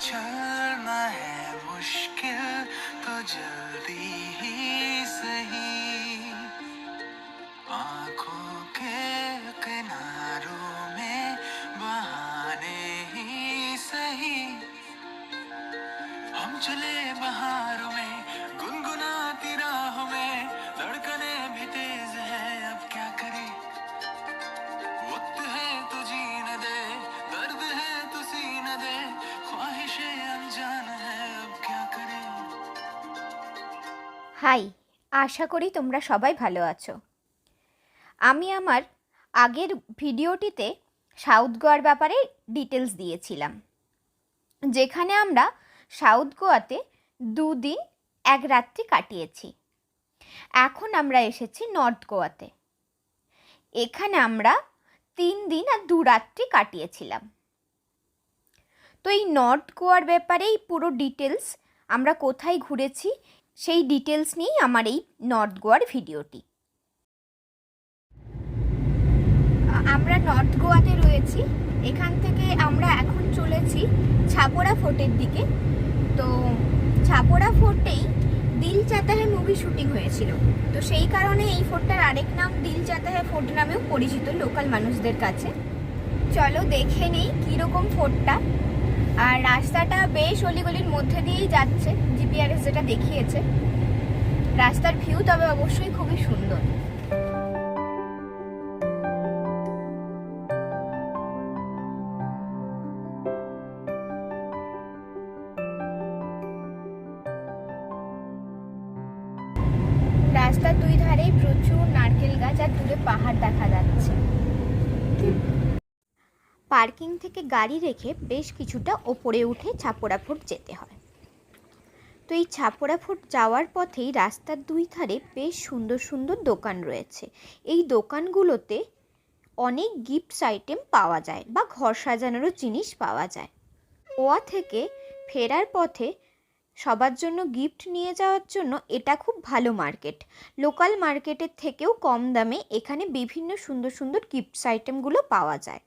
चलना है मुश्किल तो जल्दी ही सही, आंखों के किनारों में बहाने ही सही, हम चले बहारों में गुनगुनाती राहों में, धड़कने भी तेज है अब क्या करें, वक्त है तो जीने दे, दर्द है तो सीने दे, ख्वाहिशें अनजान है अब क्या करें। হাই, আশা করি তোমরা সবাই ভালো আছো। আমি আমার আগের ভিডিওটিতে সাউথ গোয়ার ব্যাপারে ডিটেলস দিয়েছিলাম, যেখানে আমরা সাউথ গোয়াতে 2 দিন 1 রাত্রি কাটিয়েছি। এখন আমরা এসেছি নর্থ গোয়াতে। এখানে আমরা 3 দিন আর 2 রাত্রি কাটিয়েছিলাম। তো এই নর্থ গোয়ার ব্যাপারেই পুরো ডিটেলস, আমরা কোথায় ঘুরেছি সেই ডিটেলস নিয়েই আমার এই নর্থ গোয়ার ভিডিওটি। আমরা নর্থ গোয়াতে রয়েছি। এখান থেকে আমরা এখন চলেছি ছাপড়া ফোর্টের দিকে। তো ছাপড়া ফোর্টেই দিল চাহতা হ্যায় মুভি শুটিং হয়েছিল। তো সেই কারণে এই ফোর্টটার আরেক নাম দিল চাহতা হ্যায় ফোর্ট নামেও পরিচিত লোকাল মানুষদের কাছে। চলো দেখে নেই কীরকম ফোর্টটা। আর রাস্তাটা বেশ অলিগলির মধ্যে দিয়েই যাচ্ছে, জিপিআরএস যেটা দেখিয়েছে। রাস্তার ভিউ তবে অবশ্যই খুবই সুন্দর। রাস্তার দুই ধারেই প্রচুর নারকেল গাছ আর দূরে পাহাড় দেখা যাচ্ছে। পার্কিং থেকে গাড়ি রেখে বেশ কিছুটা ওপরে উঠে ছাপড়া ফোর্ট যেতে হয়। তো এই ছাপড়া ফোর্ট যাওয়ার পথেই রাস্তার দুই ধারে বেশ সুন্দর সুন্দর দোকান রয়েছে। এই দোকানগুলোতে অনেক গিফটস আইটেম পাওয়া যায় বা ঘর সাজানোরও জিনিস পাওয়া যায়। গোয়া থেকে ফেরার পথে সবার জন্য গিফট নিয়ে যাওয়ার জন্য এটা খুব ভালো মার্কেট। লোকাল মার্কেটের থেকেও কম দামে এখানে বিভিন্ন সুন্দর সুন্দর গিফটস আইটেমগুলো পাওয়া যায়।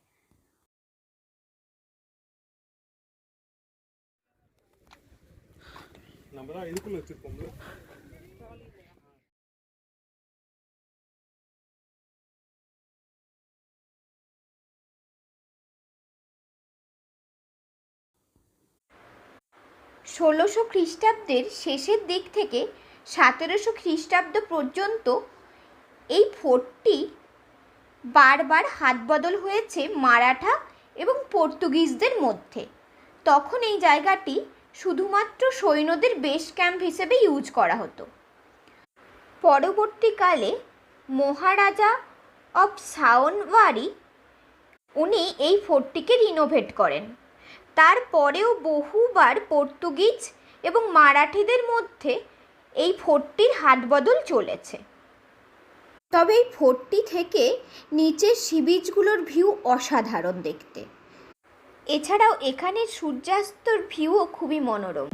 ষোলোশো খ্রিস্টাব্দের শেষের দিক থেকে 1700 খ্রিস্টাব্দ পর্যন্ত এই ফোর্টটি বারবার হাত বদল হয়েছে মারাঠা এবং পর্তুগিজদের মধ্যে। তখন এই জায়গাটি শুধুমাত্র সৈন্যদের বেস ক্যাম্প হিসেবে ইউজ করা হতো। পরবর্তীকালে মহারাজা অফ সাওনওয়ারি উনি এই ফোর্টটিকে রিনোভেট করেন। তারপরেও বহুবার পর্তুগিজ এবং মারাঠিদের মধ্যে এই ফোর্টটির হাতবদল চলেছে। তবে এই ফোর্টটি থেকে নিচের সি বিচগুলোর ভিউ অসাধারণ দেখতে। এছাড়াও এখানের সূর্যাস্তর ভিউও খুবই মনোরম।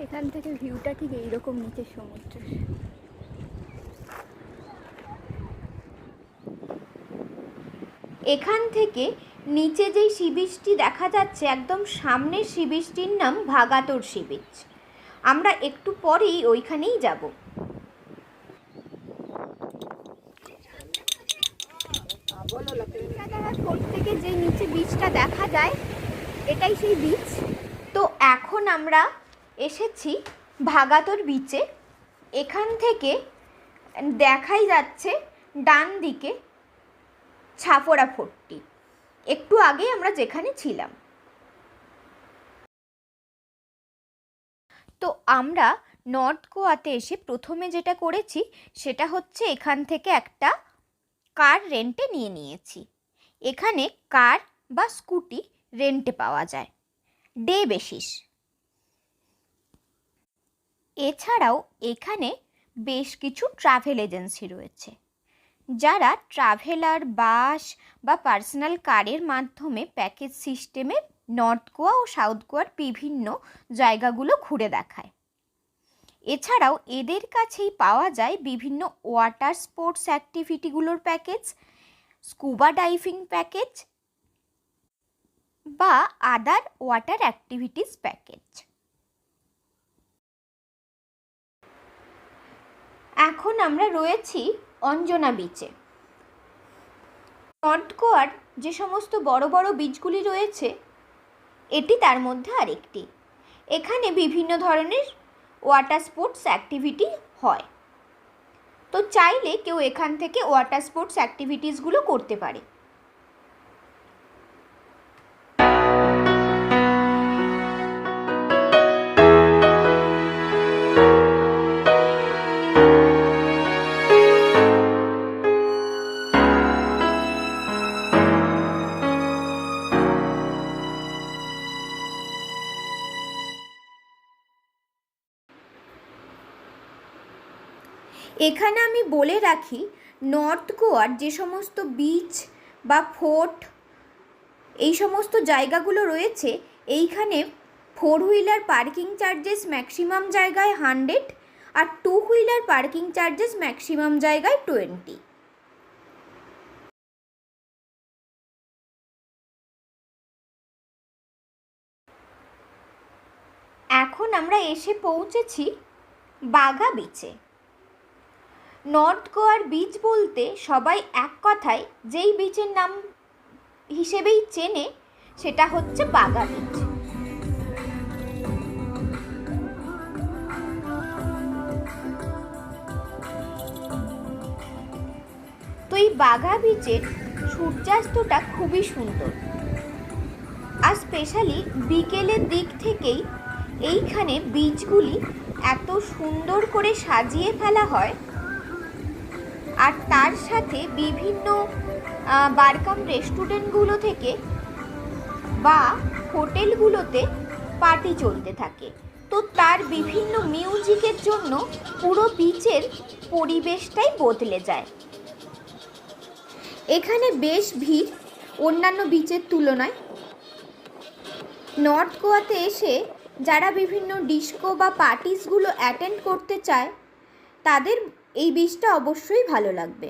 এখান থেকে ভিউটা ঠিক এইরকম নিচের সমুদ্রের। এখান থেকে নিচে যেই সি বিচটি দেখা যাচ্ছে, একদম সামনের সি বিচটির নাম ভাগাতোর সি বিচ। আমরা একটু পরেই ওইখানেই যাব। থেকে যে নিচে বীচটা দেখা যায় এটাই সেই বীচ। তো এখন আমরা এসেছি ভাগাতর বিচে। এখান থেকে দেখাই যাচ্ছে ডান দিকে ছাপড়া ফোর্টটি, একটু আগে আমরা যেখানে ছিলাম। তো আমরা নর্থ গোয়াতে এসে প্রথমে যেটা করেছি সেটা হচ্ছে এখান থেকে একটা কার রেন্টে নিয়েছি। এখানে কার বা স্কুটি রেন্টে পাওয়া যায় ডে বেসিস। এছাড়াও এখানে বেশ কিছু ট্রাভেল এজেন্সি রয়েছে, যারা ট্রাভেলার বাস বা পার্সোনাল কারের মাধ্যমে প্যাকেজ সিস্টেমে নর্থ গোয়া ও সাউথ গোয়ার বিভিন্ন জায়গাগুলো ঘুরে দেখায়। এছাড়াও এদের কাছেই পাওয়া যায় বিভিন্ন ওয়াটার স্পোর্টস অ্যাক্টিভিটিগুলোর প্যাকেজ, স্কুবা ডাইভিং প্যাকেজ বা আদার ওয়াটার অ্যাক্টিভিটিস প্যাকেজ। এখন আমরা রয়েছি অঞ্জনা বিচে। নর্থ গোয়ার যে সমস্ত বড় বড় বিচগুলি রয়েছে এটি তার মধ্যে আরেকটি। এখানে বিভিন্ন ধরনের ওয়াটার স্পোর্টস অ্যাক্টিভিটি হয়, তো চাইলে কেউ এখান থেকে ওয়াটার স্পোর্টস অ্যাক্টিভিটিসগুলো করতে পারে। এখানে আমি বলে রাখি, নর্থ গোয়ার যে সমস্ত বিচ বা ফোর্ট এই সমস্ত জায়গাগুলো রয়েছে, এইখানে 4 হুইলার পার্কিং চার্জেস ম্যাক্সিমাম জায়গায় 100 আর 2 হুইলার পার্কিং চার্জেস ম্যাক্সিমাম জায়গায় 20। এখন আমরা এসে পৌঁছেছি বাঘা বিচে। নর্থ গোয়ার বিচ বলতে সবাই এক কথায় যেই বিচের নাম হিসেবেই চেনে সেটা হচ্ছে বাঘা বিচ। তো এই বাঘা বিচের সূর্যাস্তটা খুবই সুন্দর, আর স্পেশালি বিকেলের দিক থেকেই এইখানে বিচগুলি এত সুন্দর করে সাজিয়ে ফেলা হয়, আর তার সাথে বিভিন্ন বারকাম রেস্টুরেন্টগুলো থেকে বা হোটেলগুলোতে পার্টি চলতে থাকে। তো তার বিভিন্ন মিউজিকের জন্য পুরো বিচের পরিবেশটাই বদলে যায়। এখানে বেশ ভিড় অন্যান্য বিচের তুলনায়। নর্থ গোয়াতে এসে যারা বিভিন্ন ডিস্কো বা পার্টিসগুলো অ্যাটেন্ড করতে চায় তাদের এই বিচটা অবশ্যই ভালো লাগবে।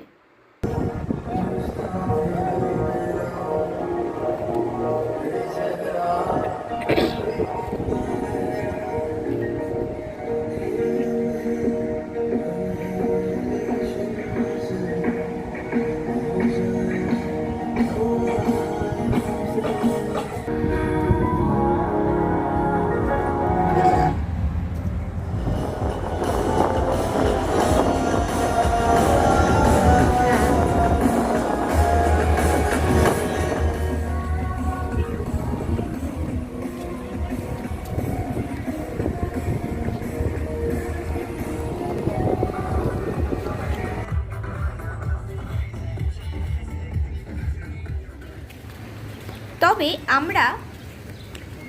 তবে আমরা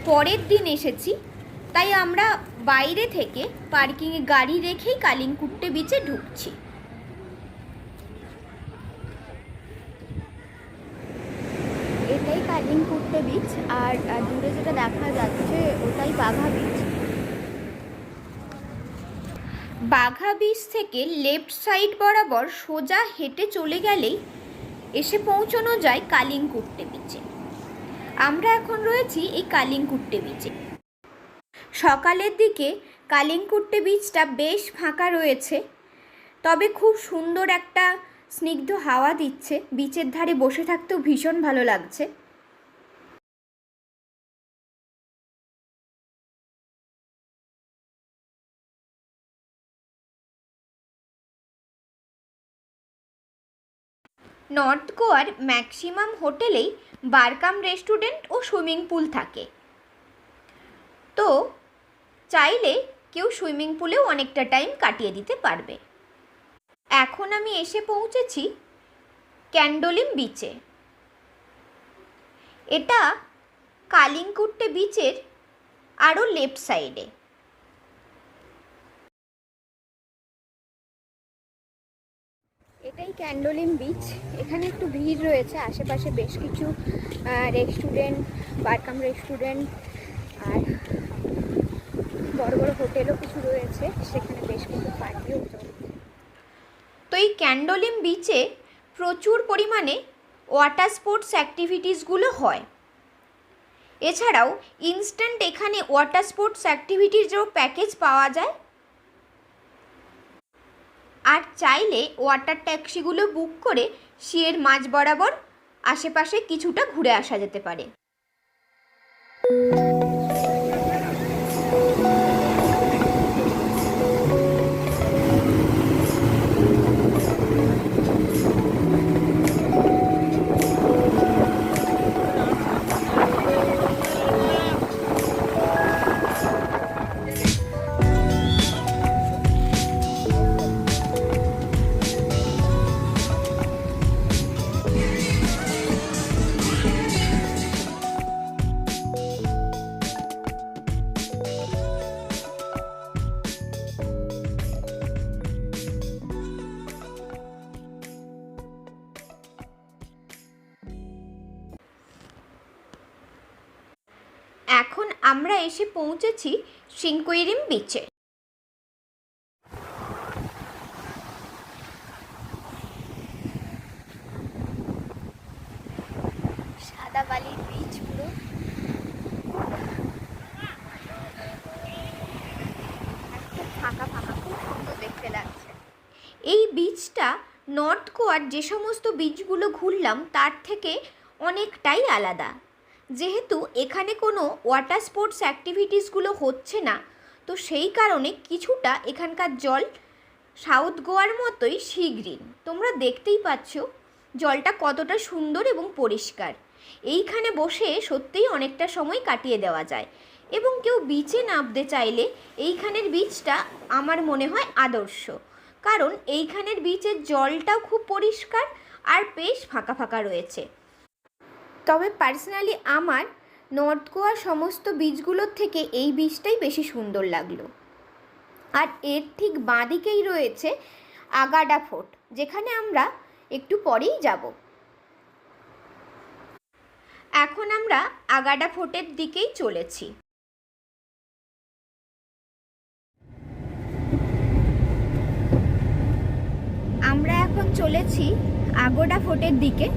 পরের দিন এসেছি, তাই আমরা বাইরে থেকে পার্কিংয়ে গাড়ি রেখেই কালিংকুট্টে বিচে ঢুকছি। এটাই কালিংকুট্টে বিচ, আর দূরে যেটা দেখা যাচ্ছে ওটাই বাঘা বিচ। বাঘা বিচ থেকে লেফট সাইড বরাবর সোজা হেঁটে চলে গেলেই এসে পৌঁছানো যায় কালিংকুট্টে বিচে। আমরা এখন রয়েছি এই কালিংকুট্টে বিচে। সকালের দিকে কালিংকুট্টে বিচটা বেশ ফাঁকা রয়েছে, তবে খুব সুন্দর একটা স্নিগ্ধ হাওয়া দিচ্ছে, বিচের ধারে বসে থাকতেও ভীষণ ভালো লাগছে। নর্থ গোয়ার ম্যাক্সিমাম হোটেলেই বার কাম রেস্টুরেন্ট ও সুইমিং পুল থাকে, তো চাইলে কেউ সুইমিং পুলেও অনেকটা টাইম কাটিয়ে দিতে পারবে। এখন আমি এসে পৌঁছেছি ক্যান্ডোলিম বিচে। এটা কালিঙ্কুট্টে বিচের আরও লেফট সাইডে। এটাই ক্যান্ডোলিম বিচ। এখানে একটু ভিড় রয়েছে, আশেপাশে বেশ কিছু রেস্টুরেন্ট, বারকাম রেস্টুরেন্ট আর বড় বড় হোটেলও কিছু রয়েছে, সেখানে বেশ কিছু পার্টিও চলছে। তো এই ক্যান্ডোলিম বিচে প্রচুর পরিমাণে ওয়াটার স্পোর্টস অ্যাক্টিভিটিসগুলো হয়। এছাড়াও ইনস্ট্যান্ট এখানে ওয়াটার স্পোর্টস অ্যাক্টিভিটিসেরও প্যাকেজ পাওয়া যায়, আর চাইলে ওয়াটার ট্যাক্সিগুলো বুক করে সিয়ের মাঝ বরাবর আশেপাশে কিছুটা ঘুরে আসা যেতে পারে। এখন আমরা এসে পৌঁছেছি সিনকুইরিম বিচে। সাদা বালির বিচ পুরো, ফাঁকা ফাঁকা, খুব সুন্দর দেখতে লাগছে। এই বিচটা নর্থ গোয়ার যে সমস্ত বিচগুলো ঘুরলাম তার থেকে অনেকটাই আলাদা। যেহেতু এখানে কোনো ওয়াটার স্পোর্টস অ্যাক্টিভিটিসগুলো হচ্ছে না, তো সেই কারণে কিছুটা এখানকার জল সাউথ গোয়ার মতোই সি গ্রিন। তোমরা দেখতেই পাচ্ছ জলটা কতটা সুন্দর এবং পরিষ্কার। এইখানে বসে সত্যিই অনেকটা সময় কাটিয়ে দেওয়া যায়, এবং কেউ বিচে নামতে চাইলে এইখানের বিচটা আমার মনে হয় আদর্শ, কারণ এইখানের বিচের জলটাও খুব পরিষ্কার আর বেশ ফাঁকা ফাঁকা রয়েছে। তবে পার্সোনালি আমার নর্থ গোয়ার সমস্ত বিচগুলোর থেকে এই বিচটাই বেশি সুন্দর লাগলো। আর এর ঠিক বাঁদিকেই রয়েছে আগাডা ফোর্ট, যেখানে আমরা একটু পরেই যাব। এখন আমরা আগাডা ফোর্টের দিকেই চলেছি। আমরা এখন চলেছি আগোডা ফোর্টের দিকে।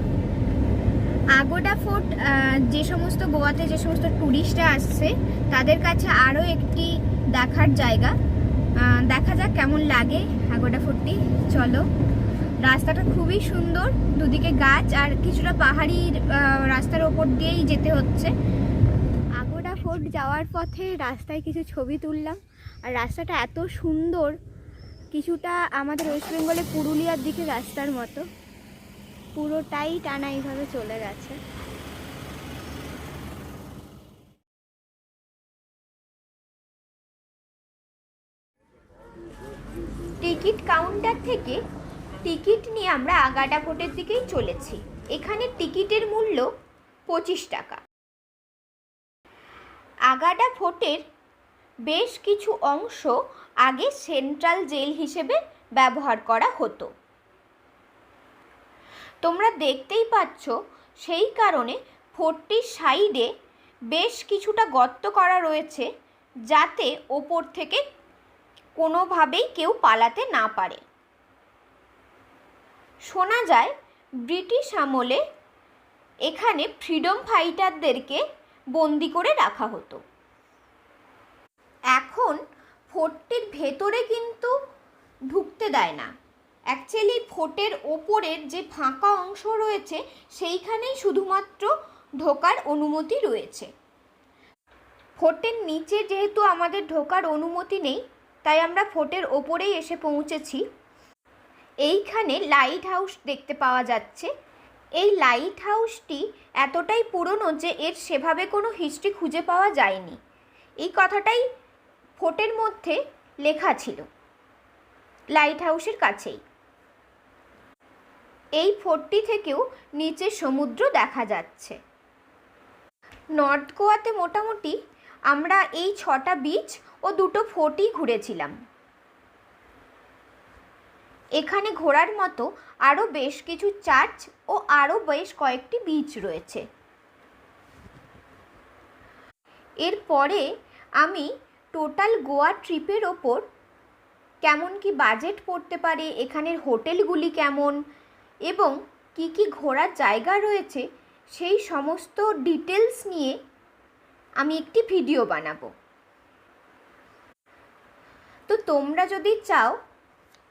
আগোডা ফোর্ট যে সমস্ত গোয়াতে যে সমস্ত ট্যুরিস্টরা আসছে তাদের কাছে আরও একটি দেখার জায়গা। দেখা যাক কেমন লাগে আগোডা ফোর্টটি। চলো, রাস্তাটা খুবই সুন্দর, দুদিকে গাছ আর কিছুটা পাহাড়ি রাস্তার ওপর দিয়েই যেতে হচ্ছে। আগোডা ফোর্ট যাওয়ার পথে রাস্তায় কিছু ছবি তুললাম, আর রাস্তাটা এত সুন্দর, কিছুটা আমাদের ওয়েস্ট বেঙ্গলে পুরুলিয়ার দিকে রাস্তার মতো, পুরোটাই টানা এইভাবে চলে গেছে। টিকিট কাউন্টার থেকে টিকিট নিয়ে আমরা আগাডা ফোর্টের দিকেই চলেছি। এখানে টিকিটের মূল্য 25 টাকা। আগাডা ফোর্টের বেশ কিছু অংশ আগে সেন্ট্রাল জেল হিসেবে ব্যবহার করা হতো, তোমরা দেখতেই পাচ্ছ। সেই কারণে ফোর্টটির সাইডে বেশ কিছুটা গর্ত করা রয়েছে, যাতে ওপর থেকে কোনোভাবেই কেউ পালাতে না পারে। শোনা যায় ব্রিটিশ আমলে এখানে ফ্রিডম ফাইটারদেরকে বন্দি করে রাখা হতো। এখন ফোর্টটির ভেতরে কিন্তু ঢুকতে দেয় না, অ্যাকচুয়ালি ফোর্টের ওপরের যে ফাঁকা অংশ রয়েছে সেইখানেই শুধুমাত্র ঢোকার অনুমতি রয়েছে। ফোর্টের নিচে যেহেতু আমাদের ঢোকার অনুমতি নেই, তাই আমরা ফোর্টের ওপরেই এসে পৌঁছেছি। এইখানে লাইট হাউস দেখতে পাওয়া যাচ্ছে। এই লাইট হাউসটি এতটাই পুরনো যে এর সেভাবে কোনো হিস্ট্রি খুঁজে পাওয়া যায়নি। এই কথাটাই ফোর্টের মধ্যে লেখা ছিল, লাইট হাউসের কাছেই। এই ফোর্টটি থেকেও নিচে সমুদ্র দেখা যাচ্ছে। নর্থ গোয়াতে মোটামুটি আমরা এই 6টা বিচ ও 2টো ফোর্টই ঘুরেছিলাম। এখানে ঘোরার মতো আরও বেশ কিছু চার্চ ও আরও বেশ কয়েকটি বিচ রয়েছে। এরপরে আমি টোটাল গোয়া ট্রিপের ওপর কেমন কি বাজেট পড়তে পারে, এখানের হোটেলগুলি কেমন এবং কি কি ঘোরার জায়গা রয়েছে সেই সমস্ত ডিটেলস নিয়ে আমি একটি ভিডিও বানাবো। তো তোমরা যদি চাও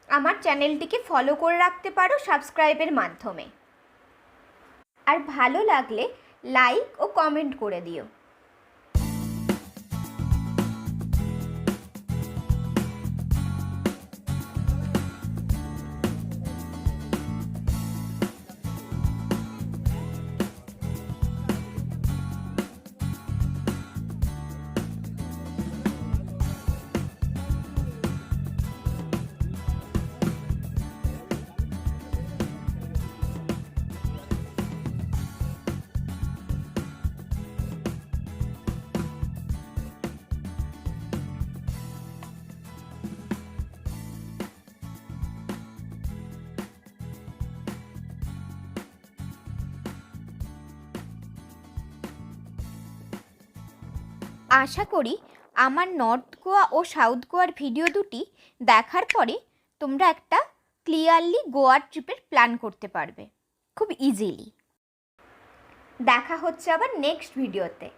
আমার চ্যানেলটিকে ফলো করে রাখতে পারো সাবস্ক্রাইবের মাধ্যমে। আর ভালো লাগলে লাইক ও কমেন্ট করে দিও। আশা করি আমার নর্থ গোয়া ও সাউথ গোয়ার ভিডিও দুটি দেখার পরে তোমরা একটা ক্লিয়ারলি গোয়ার ট্রিপের প্ল্যান করতে পারবে খুব ইজিলি। দেখা হচ্ছে আবার নেক্সট ভিডিওতে।